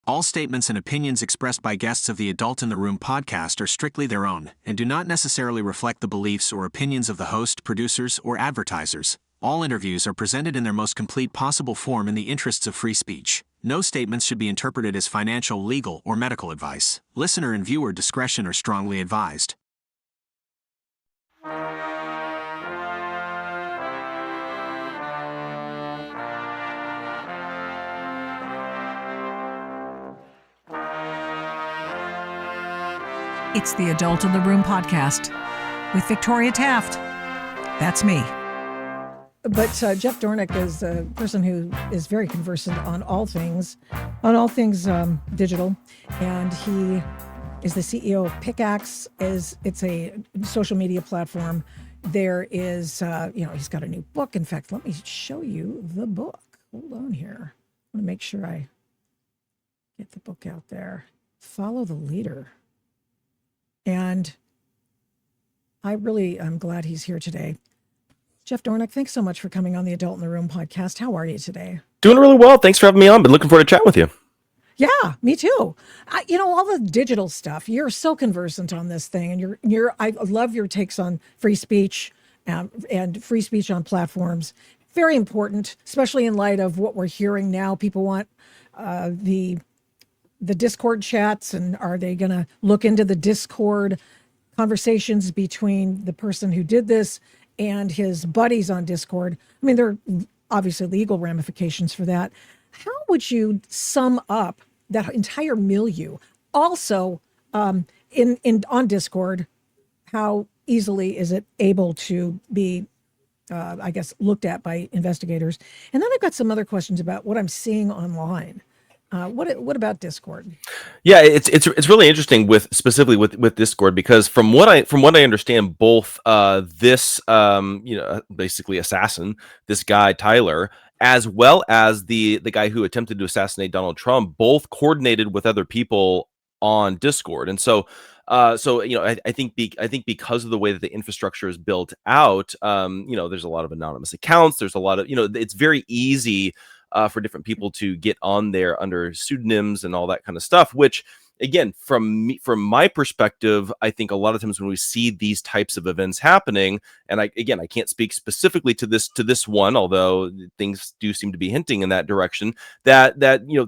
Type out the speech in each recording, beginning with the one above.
All statements and opinions expressed by guests of the Adult in the Room podcast are strictly their own and do not necessarily reflect the beliefs or opinions of the host, producers, or advertisers. All interviews are presented in their most complete possible form in the interests of free speech. No statements should be interpreted as financial, legal, or medical advice. Listener and viewer discretion are strongly advised. It's the Adult in the Room podcast with Victoria Taft. That's me. But Jeff Dornik is a person who is very conversant on all things digital, and he is the CEO of Pickaxe. It's a social media platform. There is, he's got a new book. In fact, let me show you the book. Hold on here. I want to make sure I get the book out there. Follow the Leader. And I'm glad he's here today. Jeff Dornik, thanks so much for coming on the Adult in the Room podcast. How are you today? Doing really well. Thanks for having me on. Been looking forward to chatting with you. Yeah, me too. All the digital stuff, you're so conversant on this thing, and I love your takes on free speech and free speech on platforms. Very important, especially in light of what we're hearing now. People want the Discord chats, and are they going to look into the Discord conversations between the person who did this and his buddies on Discord? I mean, there are obviously legal ramifications for that. How would you sum up that entire milieu? Also, on Discord, how easily is it able to be, looked at by investigators? And then I've got some other questions about what I'm seeing online. What about Discord? Yeah, it's really interesting specifically with Discord, because from what I understand, both this basically assassin, this guy Tyler, as well as the guy who attempted to assassinate Donald Trump, both coordinated with other people on Discord. And so I think because of the way that the infrastructure is built out, there's a lot of anonymous accounts. There's a lot of, it's very easy for different people to get on there under pseudonyms and all that kind of stuff, which, again, from my perspective, I think a lot of times when we see these types of events happening, and I can't speak specifically to this one, although things do seem to be hinting in that direction, that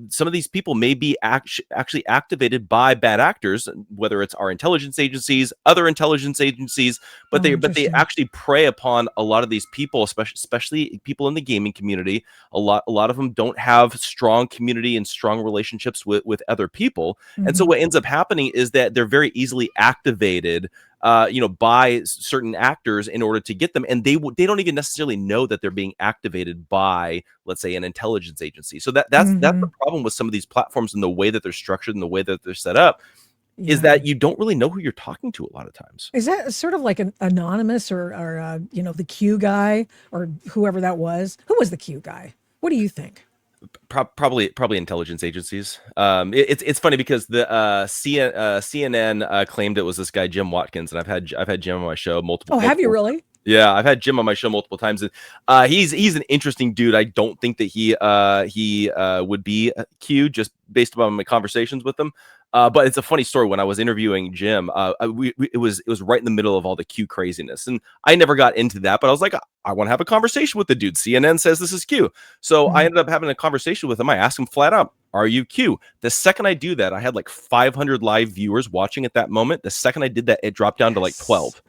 some of these people may be actually activated by bad actors, whether it's our intelligence agencies, other intelligence agencies, but they actually prey upon a lot of these people, especially people in the gaming community. A lot of them don't have strong community and strong relationships with other people. Mm-hmm. And so what ends up happening is that they're very easily activated, by certain actors in order to get them, and they don't even necessarily know that they're being activated by, let's say, an intelligence agency. So that's the problem with some of these platforms and the way that they're structured and the way that they're set up, is that you don't really know who you're talking to a lot of times. Is that sort of like an anonymous or the Q guy or whoever that was? Who was the Q guy? What do you think? Probably intelligence agencies. It's funny because the CNN claimed it was this guy Jim Watkins, and I've had Jim on my show multiple. Oh, have you really? Yeah, I've had Jim on my show multiple times, and he's an interesting dude. I don't think that he would be Q just based upon my conversations with him. But it's a funny story. When I was interviewing Jim, it was right in the middle of all the Q craziness, and I never got into that. But I was like, I want to have a conversation with the dude. CNN says this is Q, so I ended up having a conversation with him. I asked him flat out, "Are you Q?" The second I do that, I had like 500 live viewers watching at that moment. The second I did that, it dropped down to like 12.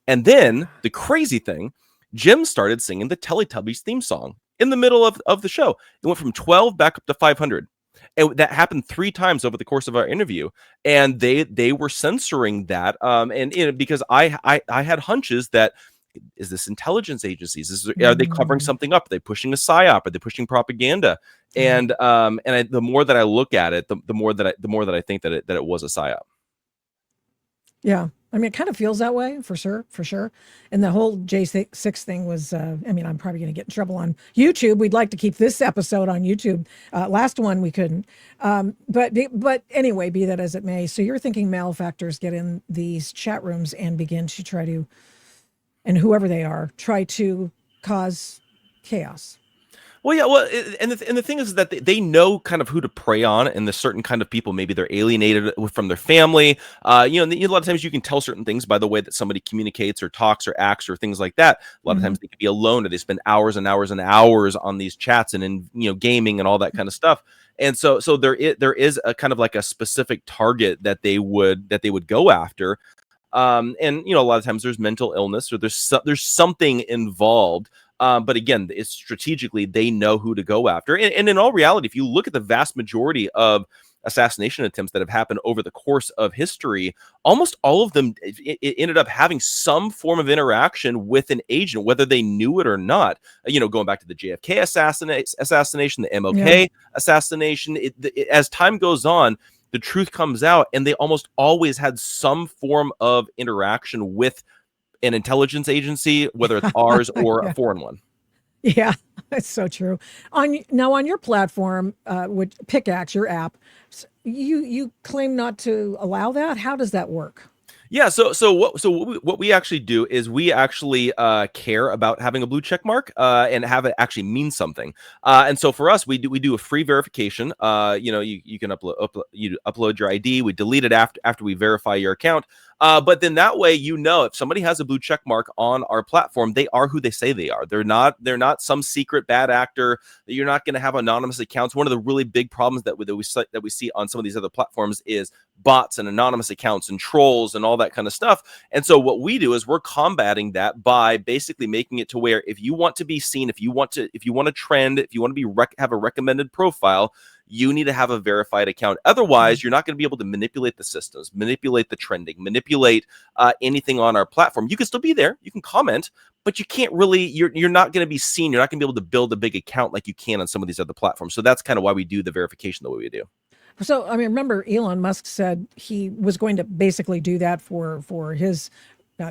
And then the crazy thing, Jim started singing the Teletubbies theme song in the middle of the show. It went from 12 back up to 500. And that happened 3 times over the course of our interview, and they were censoring that. Because I had hunches that, is this intelligence agencies? Are they covering something up? Are they pushing a PSYOP? Are they pushing propaganda? And the more that I look at it, the more that I think that it was a PSYOP. Yeah. I mean, it kind of feels that way for sure. And the whole J6 thing was, I'm probably going to get in trouble on YouTube. We'd like to keep this episode on YouTube. Last one, we couldn't. But anyway, be that as it may. So you're thinking malefactors get in these chat rooms and begin to try to, and whoever they are, try to cause chaos. Well, yeah, well, and the thing is that they know kind of who to prey on, and the certain kind of people. Maybe they're alienated from their family. A lot of times you can tell certain things by the way that somebody communicates or talks or acts or things like that. A lot of times they could be alone, or they spend hours and hours and hours on these chats and in gaming and all that kind of stuff. And so there is a kind of like a specific target that they would go after. And a lot of times there's mental illness or there's something involved. But again, it's strategically they know who to go after. And in all reality, if you look at the vast majority of assassination attempts that have happened over the course of history, almost all of them it ended up having some form of interaction with an agent, whether they knew it or not. Going back to the JFK assassination, the MLK assassination, as time goes on, the truth comes out, and they almost always had some form of interaction with an intelligence agency, whether it's ours or a foreign one. Yeah, that's so true. On your platform, with Pickaxe, your app, you claim not to allow that. How does that work? Yeah, so what we actually do is we actually care about having a blue check mark and have it actually mean something. And so for us, we do a free verification. You can upload your ID. We delete it after we verify your account. But then that way, if somebody has a blue check mark on our platform, they are who they say they are. They're not some secret bad actor. You're not going to have anonymous accounts. One of the really big problems that we see on some of these other platforms is bots and anonymous accounts and trolls and all that kind of stuff. And so what we do is we're combating that by basically making it to where if you want to be seen, if you want to trend, if you want to have a recommended profile, you need to have a verified account. Otherwise, you're not going to be able to manipulate the systems, manipulate the trending, manipulate anything on our platform. You can still be there, you can comment, but you can't really, you're not going to be seen. You're not going to be able to build a big account like you can on some of these other platforms. So that's kind of why we do the verification the way we do. So, I mean, remember Elon Musk said he was going to basically do that for his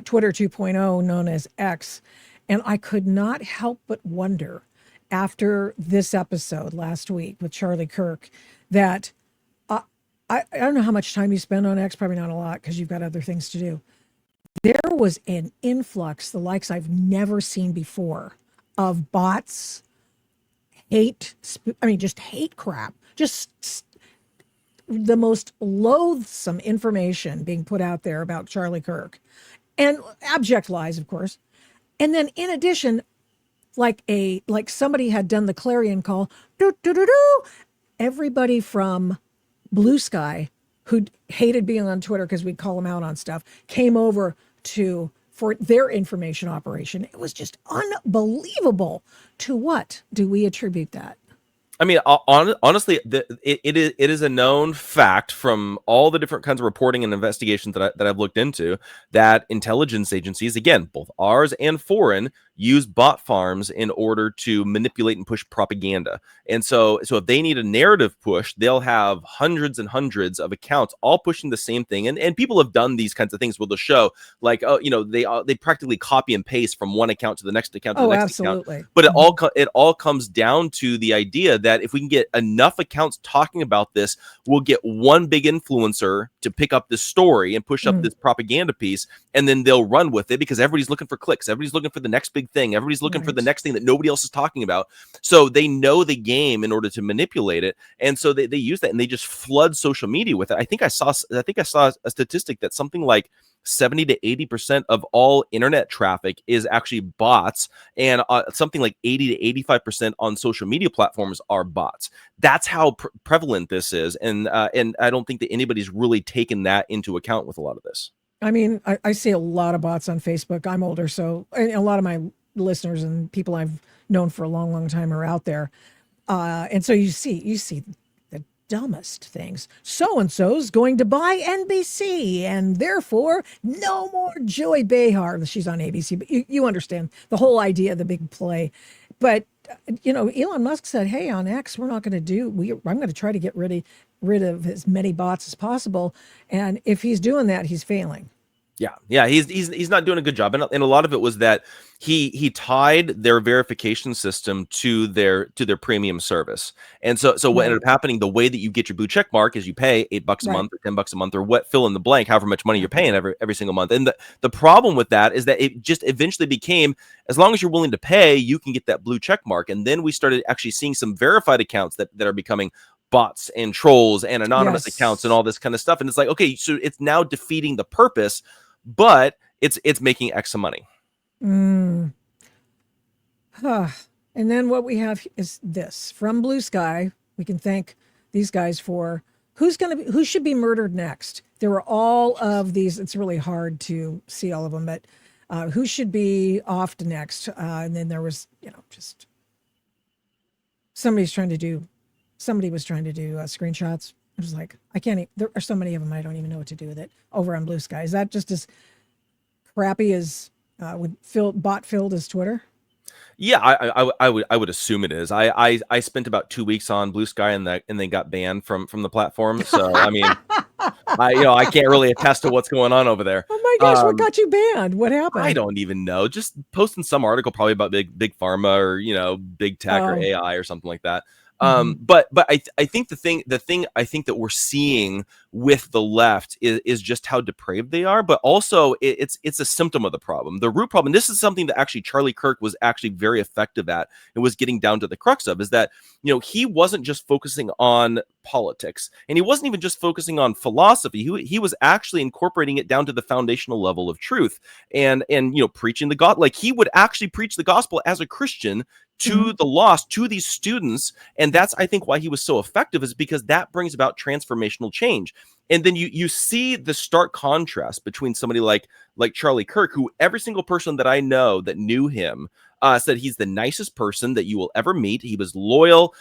Twitter 2.0, known as X. And I could not help but wonder after this episode last week with Charlie Kirk that I don't know how much time you spend on X, probably not a lot because you've got other things to do. There was an influx, the likes I've never seen before, of bots, just hate crap, just the most loathsome information being put out there about Charlie Kirk, and abject lies, of course. And then in addition, like somebody had done the clarion call, everybody from Blue Sky who hated being on Twitter because we'd call them out on stuff came over for their information operation. It was just unbelievable. To what do we attribute that? I mean, honestly, it is a known fact from all the different kinds of reporting and investigations that I've looked into that intelligence agencies, again, both ours and foreign, use bot farms in order to manipulate and push propaganda. And so if they need a narrative push, they'll have hundreds and hundreds of accounts all pushing the same thing. And people have done these kinds of things where they'll show like, they practically copy and paste from one account to the next account to the next absolutely. account. But it all comes down to the idea that if we can get enough accounts talking about this, we'll get one big influencer to pick up this story and push up this propaganda piece, and then they'll run with it because everybody's looking for clicks. Everybody's looking for the next big thing. Everybody's looking for the next thing that nobody else is talking about. So they know the game in order to manipulate it. And so they use that and they just flood social media with it. I think I saw a statistic that something like 70 to 80% of all internet traffic is actually bots, and something like 80 to 85% on social media platforms are bots. That's how prevalent this is. And I don't think that anybody's really taken that into account with a lot of this. I mean, I see a lot of bots on Facebook. I'm older, so and a lot of my listeners and people I've known for a long, long time are out there. And so you see the dumbest things. So-and-so's going to buy NBC, and therefore no more Joy Behar. She's on ABC, but you understand the whole idea of the big play. But, Elon Musk said, hey, on X, we're not going to I'm going to try to get rid of as many bots as possible. And if he's doing that, he's failing. Yeah, he's not doing a good job, and a lot of it was that he tied their verification system to their premium service, and so what ended Right. up happening, the way that you get your blue check mark is you pay $8 a Right. month or $10 a month or what, fill in the blank, however much money Yeah. you're paying every single month, and the problem with that is that it just eventually became, as long as you're willing to pay, you can get that blue check mark, and then we started actually seeing some verified accounts that are becoming bots and trolls and anonymous accounts and Yes. all this kind of stuff, and it's like, okay, so it's now defeating the purpose, but it's making X of money. Mm. Huh. And then what we have is this from Blue Sky. We can thank these guys for who should be murdered next. There were all of these. It's really hard to see all of them, but who should be offed next? And then there was, just somebody was trying to do screenshots. I was like, I can't even, there are so many of them. I don't even know what to do with it over on Blue Sky. Is that just as crappy as bot filled as Twitter? Yeah, I would assume it is. I spent about 2 weeks on Blue Sky and then got banned from the platform. So I mean, I can't really attest to what's going on over there. Oh my gosh, what got you banned? What happened? I don't even know. Just posting some article probably about big pharma or big tech or AI or something like that. But I think the thing I think that we're seeing with the left is just how depraved they are, but also it's a symptom of the problem. The root problem, this is something that actually Charlie Kirk was actually very effective at and was getting down to the crux of, is that he wasn't just focusing on politics, and he wasn't even just focusing on philosophy. He was actually incorporating it down to the foundational level of truth and preaching the God. Like, he would actually preach the gospel as a Christian to the lost, to these students. And that's, I think, why he was so effective, is because that brings about transformational change. And then you see the stark contrast between somebody like Charlie Kirk, who every single person that I know that knew him said he's the nicest person that you will ever meet. He was loyal.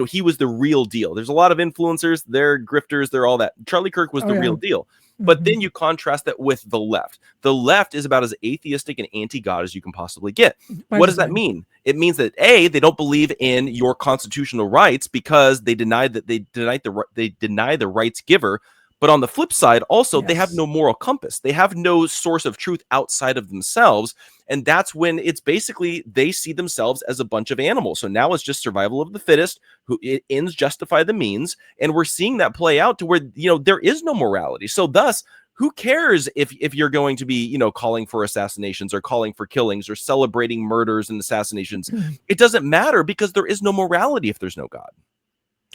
He was the real deal. There's a lot of influencers, they're grifters, they're all that. Charlie Kirk was the real deal. But then you contrast that with the left. The left is about as atheistic and anti-God as you can possibly get. What does that mean? It means that they don't believe in your constitutional rights because they deny the rights giver. But on the flip side, also, they have no moral compass. They have no source of truth outside of themselves. And that's when it's basically they see themselves as a bunch of animals. So now it's just survival of the fittest, who ends justify the means. And we're seeing that play out to where, there is no morality. So thus, who cares if you're going to be, calling for assassinations or calling for killings or celebrating murders and assassinations? It doesn't matter, because there is no morality if there's no God.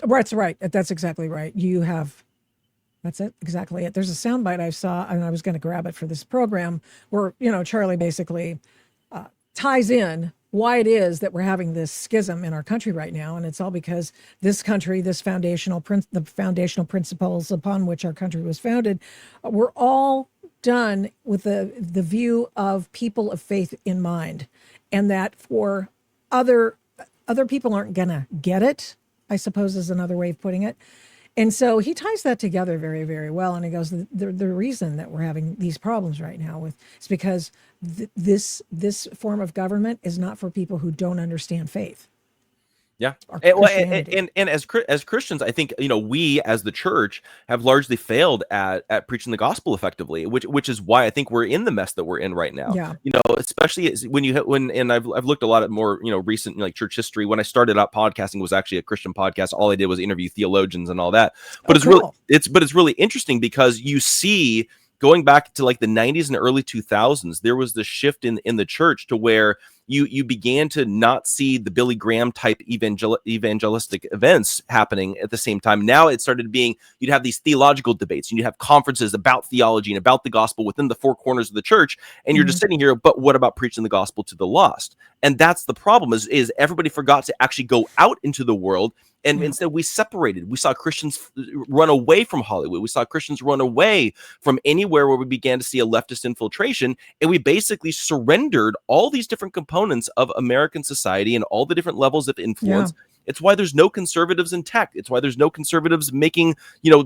That's right. That's exactly right. That's it. Exactly it. There's a soundbite I saw, and I was going to grab it for this program, where, Charlie basically ties in why it is that we're having this schism in our country right now. And it's all because this country, the foundational principles upon which our country was founded, were all done with the view of people of faith in mind. And that for other people aren't going to get it, I suppose is another way of putting it. And so he ties that together very, very well. And he goes, the reason that we're having these problems right now is because this form of government is not for people who don't understand faith. Yeah. And as Christians, I think, we as the church have largely failed at preaching the gospel effectively, which is why I think we're in the mess that we're in right now. Yeah. Especially when I've looked a lot at more, recent, like, church history. When I started out podcasting, was actually a Christian podcast. All I did was interview theologians and all that. But it's really interesting, because you see, going back to like the 90s and early 2000s, there was this shift in the church to where you began to not see the Billy Graham type evangelistic events happening at the same time. Now it started being, you'd have these theological debates, and you'd have conferences about theology and about the gospel within the four corners of the church. And you're just sitting here, but what about preaching the gospel to the lost? And that's the problem, is everybody forgot to actually go out into the world. And instead we separated. We saw Christians run away from Hollywood. We saw Christians run away from anywhere where we began to see a leftist infiltration. And we basically surrendered all these different components of American society and all the different levels of influence. Yeah. It's why there's no conservatives in tech. It's why there's no conservatives making,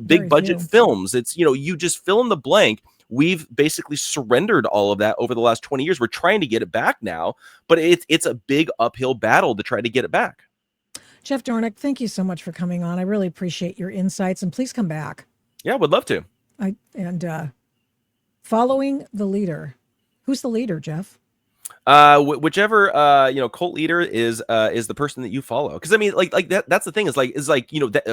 big budget films. It's, you just fill in the blank. We've basically surrendered all of that over the last 20 years. We're trying to get it back now, but it's a big uphill battle to try to get it back. Jeff Dornik, thank you so much for coming on. I really appreciate your insights, and please come back. Yeah, would love to. Following the leader. Who's the leader, Jeff? Whichever cult leader is the person that you follow. Because I mean, like that's the thing is like that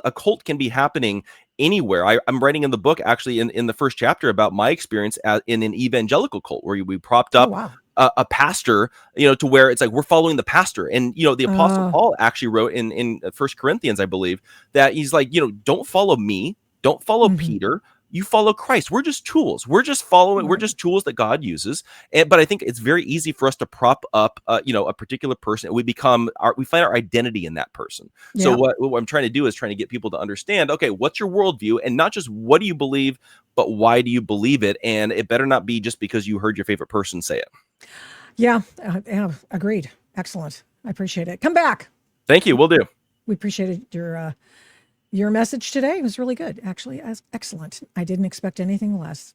a cult can be happening anywhere. I'm writing in the book actually in the first chapter about my experience in an evangelical cult where we propped up wow. a pastor, to where it's like we're following the pastor. And the Apostle Paul actually wrote in First Corinthians, I believe, that he's like, don't follow me, don't follow Peter. You follow Christ. We're just tools. We're just following. We're just tools that God uses. But I think it's very easy for us to prop up, a particular person. We find our identity in that person. Yeah. So what I'm trying to do is trying to get people to understand, okay, what's your worldview, and not just what do you believe, but why do you believe it? And it better not be just because you heard your favorite person say it. Yeah, agreed. Excellent. I appreciate it. Come back. Thank you. Will do. We appreciated your message today. It was really good, actually. Excellent. I didn't expect anything less.